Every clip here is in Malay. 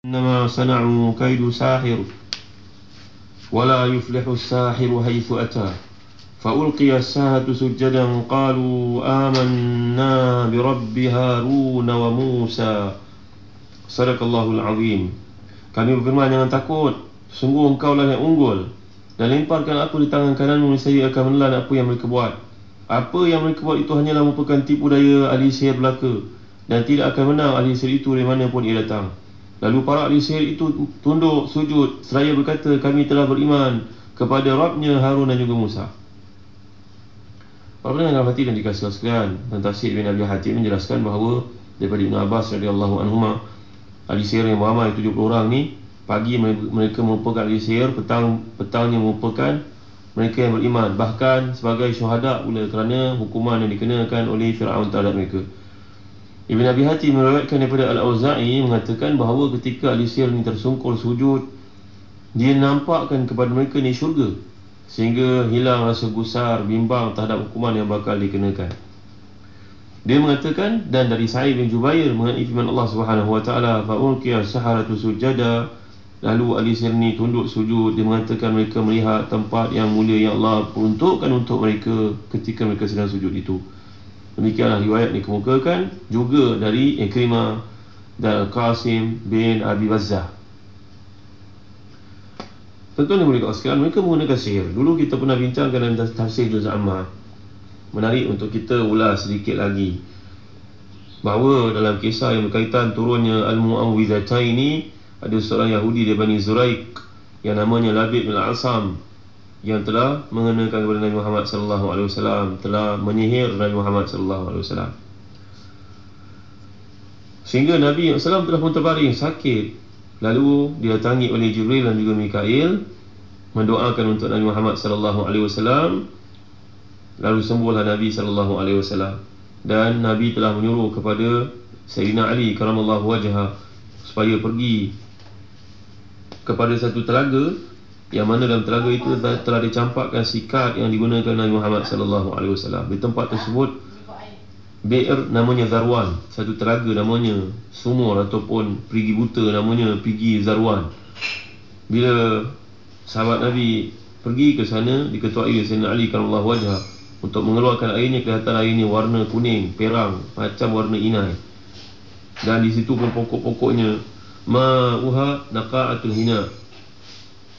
إنما صنعوا كيد ساحر ولا يفلح الساحر حيث أتى فألقي السحرة سجدا قالوا آمنا برب هارون وموسى صدق الله العظيم. Kami berfirman, jangan takut, sungguh engkau lah yang unggul, dan lemparkan apa di tangan kananmu, nescaya akan menelan apa yang mereka buat. Apa yang mereka buat itu hanyalah merupakan tipu daya ahli sihir belaka, dan tidak akan menang ahli sihir itu dari mana pun ia datang. Lalu para ahli sihir itu tunduk sujud seraya berkata, kami telah beriman kepada Rabbnya Harun dan juga Musa. Para pendengar hati dan dikasihi sekalian, dan tafsir Ibn Abi Hatim menjelaskan bahawa daripada Ibn Abbas radhiyallahu anhuma, ahli sihir yang beramai 70 orang ni, pagi mereka merupakan ahli sihir, petangnya merupakan mereka yang beriman, bahkan sebagai syuhada pula kerana hukuman yang dikenakan oleh Fir'aun terhadap mereka. Ibn Abi Hatim meriwayatkan daripada Al-Auza'i mengatakan bahawa ketika ahli sihir ni tersungkur sujud, dia nampakkan kepada mereka ni syurga, sehingga hilang rasa gusar, bimbang terhadap hukuman yang bakal dikenakan. Dia mengatakan, dan dari Sa'id bin Jubair mengenai firman Allah Subhanahu wa taala, fa ulqiya as-saharatu sujada, lalu ahli sihir ni tunduk sujud. Dia mengatakan mereka melihat tempat yang mulia yang Allah peruntukkan untuk mereka ketika mereka sedang sujud itu. Demikianlah riwayat dikemukakan juga dari Ikrimah dan Al-Qasim bin Abi Bazzah. Tentu yang boleh kau sekalian, mereka menggunakan sihir. Dulu kita pernah bincangkan dalam tafsir Juz Ammah. Menarik untuk kita ulas sedikit lagi bahawa dalam kisah yang berkaitan turunnya Al-Mu'awwidhatain ini, ada seorang Yahudi dari Bani Zuraik yang namanya Labid bin Al-Asam, yang telah mengenakan kepada Nabi Muhammad sallallahu alaihi wasallam, telah menyihir Nabi Muhammad sallallahu alaihi wasallam, sehingga Nabi SAW telah pun terbaring sakit. Lalu didatangi oleh Jibril dan juga Mikail, mendoakan untuk Nabi Muhammad sallallahu alaihi wasallam. Lalu sembuhlah Nabi sallallahu alaihi wasallam, dan Nabi telah menyuruh kepada Sayyidina Ali karamallahu wajhah supaya pergi kepada satu telaga, yang mana dalam telaga itu telah dicampakkan sikat yang digunakan Nabi Muhammad sallallahu alaihi wasallam. Di tempat tersebut Bi'r namanya Zarwan, satu telaga namanya sumur ataupun perigi buta namanya perigi Zarwan. Bila sahabat Nabi pergi ke sana, diketuai oleh Sayyidina Ali karamallahu wajhah untuk mengeluarkan airnya, kelihatan airnya warna kuning, perang, macam warna inai. Dan di situ pun pokok-pokoknya ma'uha naqa'atul hina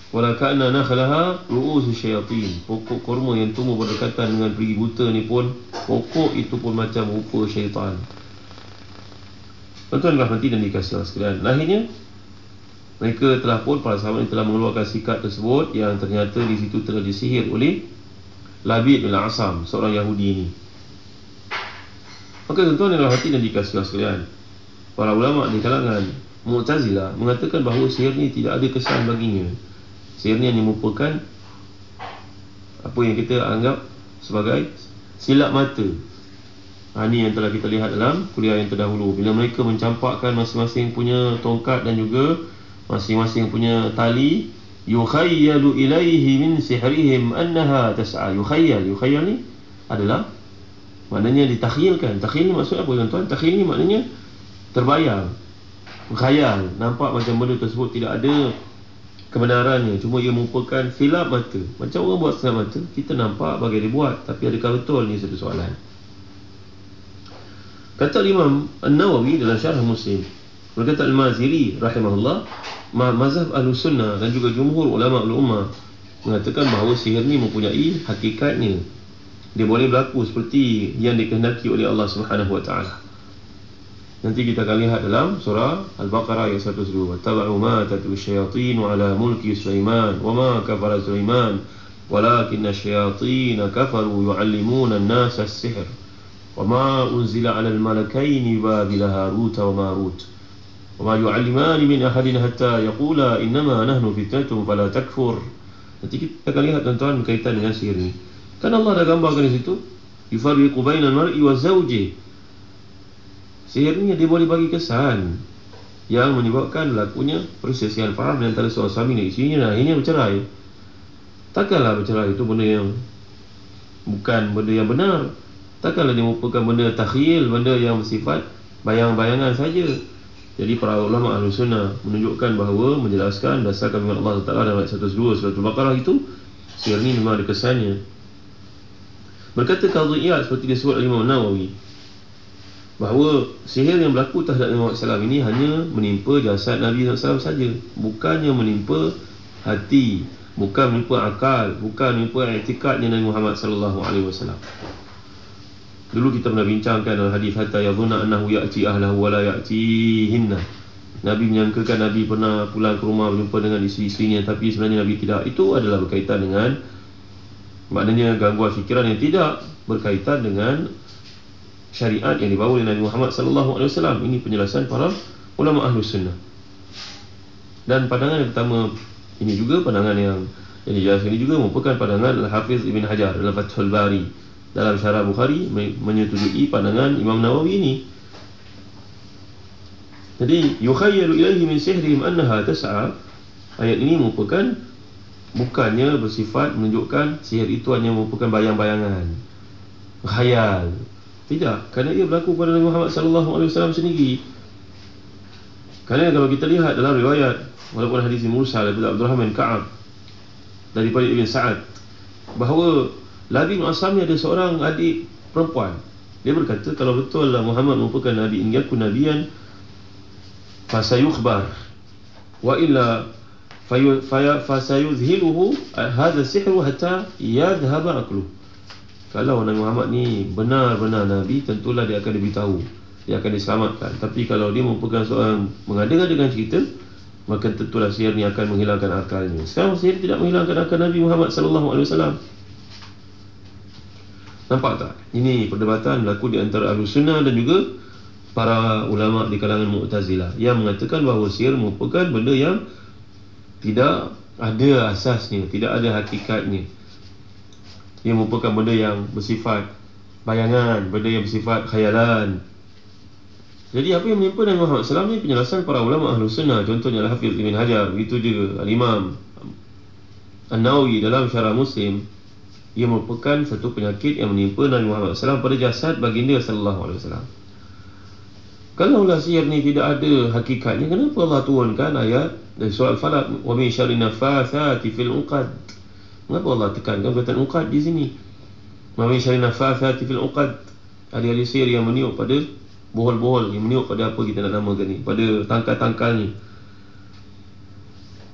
wala ka'na nakhlaha ru'usu syayatin. Pokok kurma yang tumbuh berdekatan dengan perigi buta ni pun, pokok itu pun macam rupa syaitan. Tuan-tuan rahmati dan dikasihi sekalian, akhirnya mereka telah pun, para sahabat telah mengeluarkan sikat tersebut, yang ternyata di situ telah disihir oleh Labid bin Al-Asam, seorang Yahudi ini. Maka tuan-tuan yang rahmati dan dikasihi sekalian, para ulama di kalangan Mu'tazilah mengatakan bahawa sihir ni tidak ada kesan baginya. Sihir ni hanya merupakan apa yang kita anggap sebagai silap mata. Ini yang telah kita lihat dalam kuliah yang terdahulu, bila mereka mencampakkan masing-masing punya tongkat dan juga masing-masing punya tali, yukhayyalu ilaihi min sihrihim annaha tas'a. Yukhayyal ni adalah maknanya ditakhyilkan. Takhyil ni maksud apa tuan-tuan? Takhyil ni maknanya terbayang, khayal, nampak macam benda tersebut tidak ada kebenarannya, cuma ia merupakan silap mata. Macam orang buat silap mata, kita nampak bagai dia buat, tapi adakah betul? Ni satu soalan. Kata Imam An-Nawawi dalam Syarah Muslim, berkata Al-Maziri rahimahullah, mazhab Ahlus-Sunnah dan juga jumhur ulama al-ummah mengatakan bahawa sihir ni mempunyai hakikatnya. Dia boleh berlaku seperti yang dikehendaki oleh Allah Subhanahu wa taala. Nanti kita akan lihat dalam surah Al-Baqarah ayat 102. Wattaba'u ma tatlu syayatin ala mulki Sulaiman wa ma kafara Sulaiman walakinna syayatin kafaru yu'allimuna an-nasa as-sihr wa ma unzila 'ala al-malakaini babila Harut wa Marut wa ma yu'allimani min ahadin hatta yaqula innama nahnu fitnatun fala takfur. Nanti kita akan lihat tuan-tuan berkaitan dengan sihir ni. Kan Allah dah gambarkan di situ, yufarriqu bainal mar'i wa zawjihi. Sihir ni dia boleh bagi kesan yang menyebabkan berlakunya perselisihan faham antara seorang suami dan isterinya, dan akhirnya bercerai. Takkanlah bercerai itu benda yang bukan benda yang benar. Takkanlah dia merupakan benda takhyil, benda yang bersifat bayang-bayangan saja. Jadi para ulama Ahlus Sunnah menunjukkan bahawa, menjelaskan berdasarkan firman Allah Taala dalam ayat 102 surah Al-Baqarah itu, sihir ni memang ada kesannya. Berkata Qadhi Iyad seperti disebut oleh Imam Nawawi, bahawa sihir yang berlaku terhadap Nabi Muhammad SAW ini hanya menimpa jasad Nabi SAW saja, bukannya menimpa hati, bukan menimpa akal, bukan menimpa i'tikadnya Nabi Muhammad SAW. Dulu kita pernah bincangkan dalam hadis, hatta yadhunna annahu ya'ti ahlahu wa la ya'tihinna. Nabi menyangkakan Nabi pernah pulang ke rumah berjumpa dengan isteri-isterinya, tapi sebenarnya Nabi tidak. Itu adalah berkaitan dengan, maknanya gangguan fikiran yang tidak berkaitan dengan syariat yang dibawa oleh Nabi Muhammad SAW. Ini penjelasan para ulama Ahlus Sunnah. Dan pandangan yang pertama ini juga pandangan yang dijelaskan ini juga merupakan pandangan Al-Hafiz Ibn Hajar dalam Fathul Bari. Dalam syarah Bukhari menyetujui pandangan Imam Nawawi ini. Jadi yukhayyalu ilaihi min sihrihim annaha tas'a. Ayat ini merupakan, bukannya bersifat menunjukkan sihir itu hanya merupakan bayang-bayangan, khayal. Tidak, kerana ia berlaku pada Nabi Muhammad SAW sendiri. Kerana kalau kita lihat dalam riwayat, walaupun hadis mursal daripada Abdurrahman bin Ka'ab daripada Ibn Sa'ad, bahawa Nabi Muhammad ni ada seorang adik perempuan. Dia berkata, kalau betul lah Muhammad merupakan Nabi, in yakun nabiyan fasayukhbar wa illa fasayuzhiluhu hadha sihru hatta yadhhaba aqluh. Kalau Nabi Muhammad ni benar-benar Nabi, tentulah dia akan diberitahu, dia akan diselamatkan. Tapi kalau dia merupakan seorang mengada-ngadakan cerita, maka tentulah sihir ni akan menghilangkan akalnya. Sekarang sihir tidak menghilangkan akal Nabi Muhammad SAW. Nampak tak? Ini perdebatan berlaku di antara Ahlus Sunnah dan juga para ulama di kalangan Mu'tazilah, yang mengatakan bahawa sihir merupakan benda yang tidak ada asasnya, tidak ada hakikatnya. Ia merupakan benda yang bersifat bayangan, benda yang bersifat khayalan. Jadi apa yang menimpa Nabi Muhammad SAW ni penjelasan para ulama Ahlus Sunnah. Contohnya Al-Hafiz Ibn Hajar, begitu juga Al-Imam An-Nawawi dalam Syarah Muslim. Ia merupakan satu penyakit yang menimpa Nabi Muhammad SAW pada jasad baginda SAW. Kalaulah sihir ni tidak ada hakikatnya, kenapa Allah turunkan ayat dari surah Al-Falaq, wa min syarri naffatsati fil 'uqad? Mengapa Allah tekankan perkataan uqad di sini? Wa min syarri naffatsati fil 'uqad. Ada sihir yang meniup pada bohol-bohol, yang meniup pada apa kita nak namakan ni, pada tangkal-tangkalnya.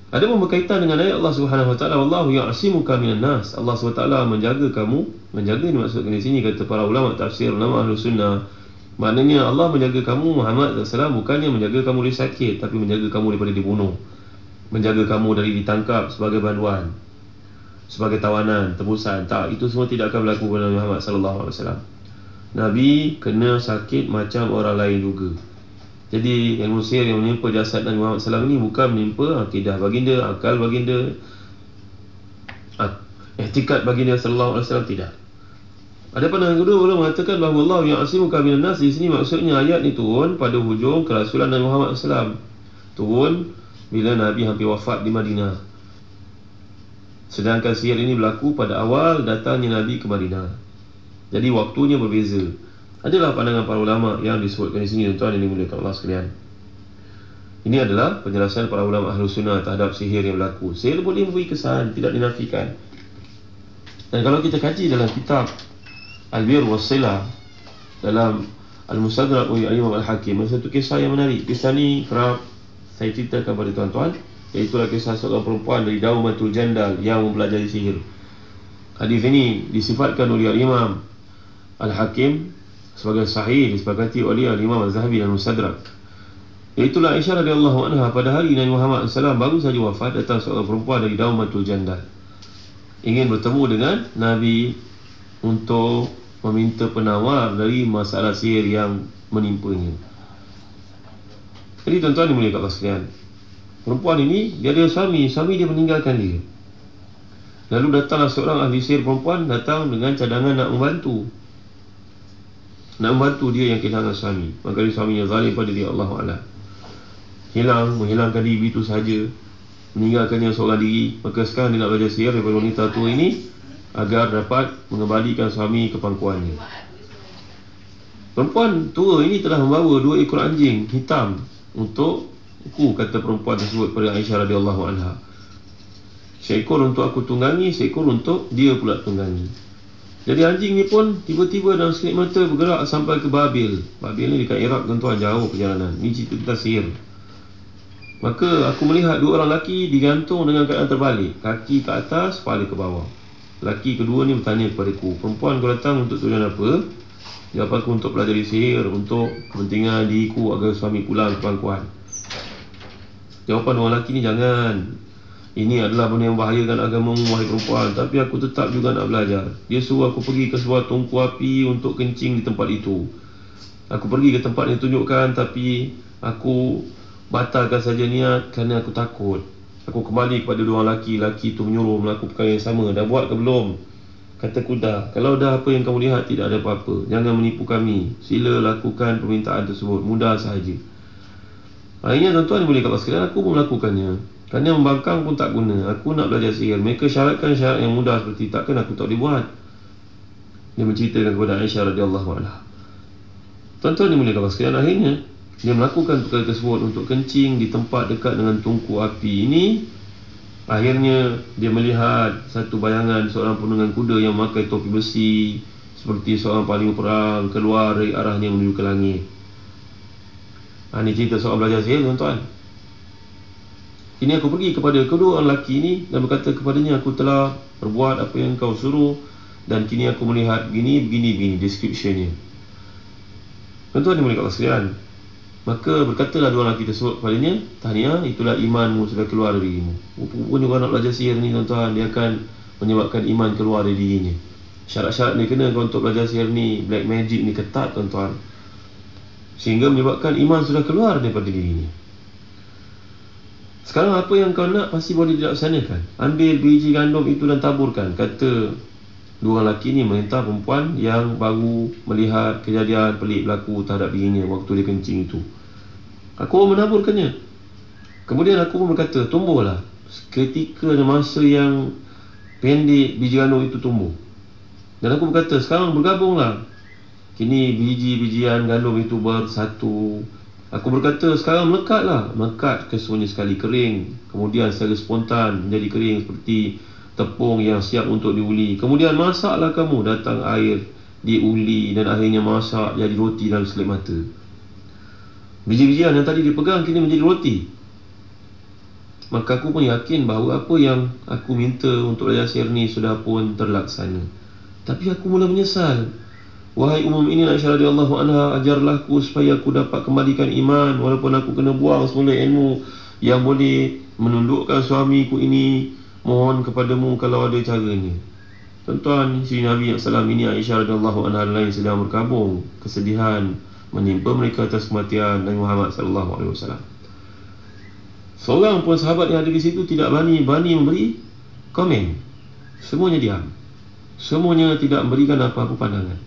Ada pun berkaitan dengan ayat Allah Subhanahu Wa Taala, wallahu ya'simuka minan nas. Allah SWT menjaga kamu. Menjaga ni maksudkan di sini, kata para ulama tafsir, ulama Ahlus Sunnah, maknanya Allah menjaga kamu Muhammad SAW bukannya menjaga kamu dari sakit, tapi menjaga kamu daripada dibunuh, menjaga kamu dari ditangkap sebagai banduan, sebagai tawanan, tebusan. Tak, itu semua tidak akan berlaku pada Nabi Muhammad SAW. Nabi kena sakit macam orang lain juga. Jadi ilmu sihir yang menimpa jasad Nabi Muhammad SAW ini bukan menimpa akidah baginda, akal baginda, i'tikad baginda SAW, tidak. Ada pandangan kedua, orang mengatakan bahawa Allah yang asimuka minan nas. Di sini maksudnya ayat ni turun pada hujung kerasulan Nabi Muhammad SAW. Turun bila Nabi hampir wafat di Madinah. Sedangkan sihir ini berlaku pada awal datangnya Nabi ke Madinah. Jadi waktunya berbeza. Adalah pandangan para ulama yang disebutkan di sini, tuan-tuan yang dimuliakan Allah sekalian. Ini adalah penjelasan para ulama Ahlus Sunnah terhadap sihir yang berlaku. Sihir boleh memberi kesan, tidak dinafikan. Dan kalau kita kaji dalam kitab Al-Bir was-Silah, dalam Al-Mustadrak oleh Imam Al-Hakim, ada satu kisah yang menarik. Kisah ni kerap saya ceritakan kepada tuan-tuan, iaitulah kisah seorang perempuan dari Daumatul Jandal yang mempelajari sihir. Hadis ini disifatkan oleh Imam Al-Hakim sebagai sahih, disepakati oleh Imam Az-Zahabi dan Mustadrak. Iaitulah Aisyah radhiyallahu anha, pada hari Nabi Muhammad SAW baru saja wafat, datang seorang perempuan dari Daumatul Jandal, ingin bertemu dengan Nabi untuk meminta penawar dari masalah sihir yang menimpanya. Jadi tuan-tuan dimuliakan Allah sekalian, perempuan ini dia ada suami dia meninggalkan dia. Lalu datanglah seorang ahli sihir perempuan, datang dengan cadangan nak membantu dia yang kehilangan suami. Maka suaminya zalim pada dia, Allahu'alam, menghilangkan diri begitu saja, meninggalkannya seorang diri. Maka sekarang dia nak belajar sihir daripada wanita tua ini agar dapat mengembalikan suami ke pangkuannya. Perempuan tua ini telah membawa 2 ekor anjing hitam untuk aku, kata perempuan tersebut pada Aisyah radhiyallahu anha. Seekor untuk aku tunggangi, seekor untuk dia pula tunggangi. Jadi anjing ni pun tiba-tiba dalam sekelip mata bergerak sampai ke Babil. Babil ni dekat Iraq, tuan-tuan, jauh perjalanan. Ni cerita tentang sihir. Maka aku melihat dua orang lelaki digantung dengan keadaan terbalik, kaki ke atas, kepala ke bawah. Lelaki kedua ni bertanya kepada aku, perempuan kau datang untuk tujuan apa? Jawapan aku, untuk pelajari sihir, untuk kepentingan diriku agar suami pulang ke pangkuan. Jawapan orang lelaki ni, jangan. Ini adalah benda yang membahayakan agamamu, wahai perempuan. Tapi aku tetap juga nak belajar. Dia suruh aku pergi ke sebuah tungku api untuk kencing di tempat itu. Aku pergi ke tempat yang ditunjukkan, tapi aku batalkan saja niat kerana aku takut. Aku kembali kepada dua orang lelaki. Lelaki itu menyuruh melakukan perkara yang sama. Dah buat ke belum? Kataku dah. Kalau dah apa yang kamu lihat tidak ada apa-apa, jangan menipu kami. Sila lakukan permintaan tersebut. Mudah sahaja. Akhirnya tuan-tuan boleh kata sekalian, aku pun melakukannya. Kerana membangkang pun tak guna. Aku nak belajar sihir. Mereka syaratkan syarat yang mudah seperti takkan aku tak boleh buat. Dia menceritakan kepada Aisyah radhiyallahu anha. Tuan-tuan dimulakan sekalian, akhirnya dia melakukan perkara tersebut untuk kencing di tempat dekat dengan tungku api ini. Akhirnya dia melihat satu bayangan seorang penunggang kuda yang memakai topi besi seperti seorang panglima perang keluar dari arahnya menuju ke langit. Ini cerita soal belajar sihir, tuan-tuan. Ini aku pergi kepada kedua orang lelaki ini dan berkata kepadanya, aku telah berbuat apa yang kau suruh dan kini aku melihat begini descriptionnya. Tuan-tuan dimulakan sekalian, maka berkatalah dua lelaki tersebut kepadanya, tahniah, itulah imanmu sudah keluar dari dirimu. Rupanya orang nak belajar sihir ni, tuan-tuan, dia akan menyebabkan iman keluar dari dirinya. Syarat-syarat dia kena untuk belajar sihir ni, black magic ni ketat, tuan-tuan, sehingga menyebabkan iman sudah keluar daripada dirinya. Sekarang apa yang kau nak pasti boleh dilaksanakan. Ambil biji gandum itu dan taburkan, kata dua lelaki ni meminta perempuan yang baru melihat kejadian pelik berlaku terhadap dirinya waktu dia kencing itu. Aku menaburkannya. Kemudian aku pun berkata, tumbuhlah. Ketika masa yang pendek biji gandum itu tumbuh. Dan aku berkata, sekarang bergabunglah. Kini biji-bijian gandum itu bersatu. Aku berkata, sekarang melekatlah. Melekat kesemuanya sekali kering. Kemudian secara spontan menjadi kering seperti tepung yang siap untuk diuli. Kemudian masaklah kamu, datang air, diuli dan akhirnya masak jadi roti dalam sekelip mata. Biji-bijian yang tadi dipegang kini menjadi roti. Maka aku pun yakin bahawa apa yang aku minta untuk belajar sihir ni sudah pun terlaksana. Tapi aku mula menyesal. Wahai Aisyah radhiyallahu anha, ajarlah aku supaya aku dapat kembalikan iman, walaupun aku kena buang semula ilmu yang boleh menundukkan suamiku ini. Mohon kepadamu kalau ada caranya. Tuan-tuan, isteri Nabi SAW ini, Aisyah radhiyallahu anha lain sedang berkabung. Kesedihan menimpa mereka atas kematian Nabi Muhammad SAW. Seorang pun sahabat yang ada di situ tidak berani memberi komen. Semuanya diam. Semuanya tidak memberikan apa-apa pandangan,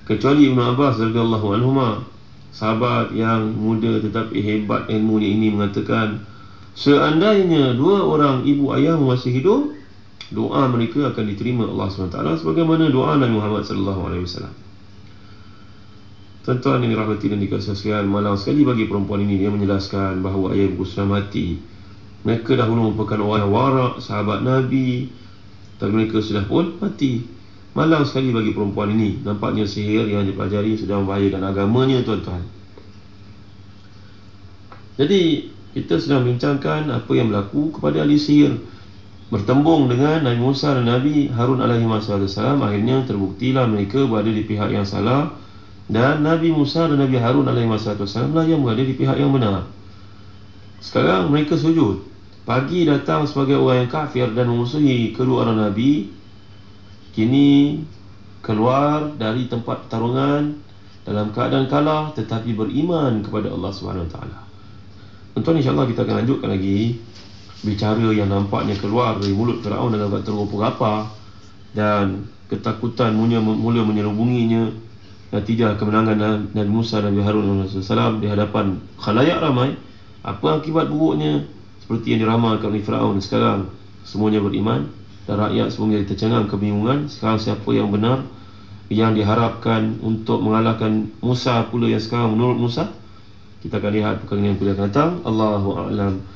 kecuali Ibn Abbas radhiyallahu anhuma, sahabat yang muda tetapi hebat ilmunya ini, mengatakan, seandainya dua orang ibu ayah masih hidup, doa mereka akan diterima Allah SWT sebagaimana doa Nabi Muhammad SAW. Tuan-tuan yang dirahmati dan dikasihi sekalian, malang sekali bagi perempuan ini. Dia menjelaskan bahawa ayah ibu sudah mati. Mereka dahulu merupakan orang yang warak, sahabat Nabi, tapi mereka sudah pun mati. Malang sekali bagi perempuan ini. Nampaknya sihir yang dipelajari sudah membahayakan agamanya, tuan-tuan. Jadi kita sedang bincangkan apa yang berlaku kepada ahli sihir, bertembung dengan Nabi Musa dan Nabi Harun alaihi wassalam. Akhirnya terbuktilah mereka berada di pihak yang salah, dan Nabi Musa dan Nabi Harun alaihi wassalam lah yang berada di pihak yang benar. Sekarang mereka sujud. Pagi datang sebagai orang yang kafir dan memusuhi kedua orang Nabi. Kini keluar dari tempat pertarungan dalam keadaan kalah tetapi beriman kepada Allah SWT. Tuan-tuan, insyaAllah kita akan lanjutkan lagi bicara yang nampaknya keluar dari mulut Firaun dalam kata rupa-rapa, dan ketakutan mula menyelubunginya. Natijah kemenangan Nabi Musa dan Nabi Harun AS di hadapan khalayak ramai. Apa akibat buruknya? Seperti yang diramalkan oleh Firaun. Sekarang semuanya beriman dan rakyat semua menjadi tercengang, kebingungan. Sekarang siapa yang benar, yang diharapkan untuk mengalahkan Musa pula yang sekarang menurut Musa Kita akan lihat perkara yang kuliah akan datang. Allahu a'lam.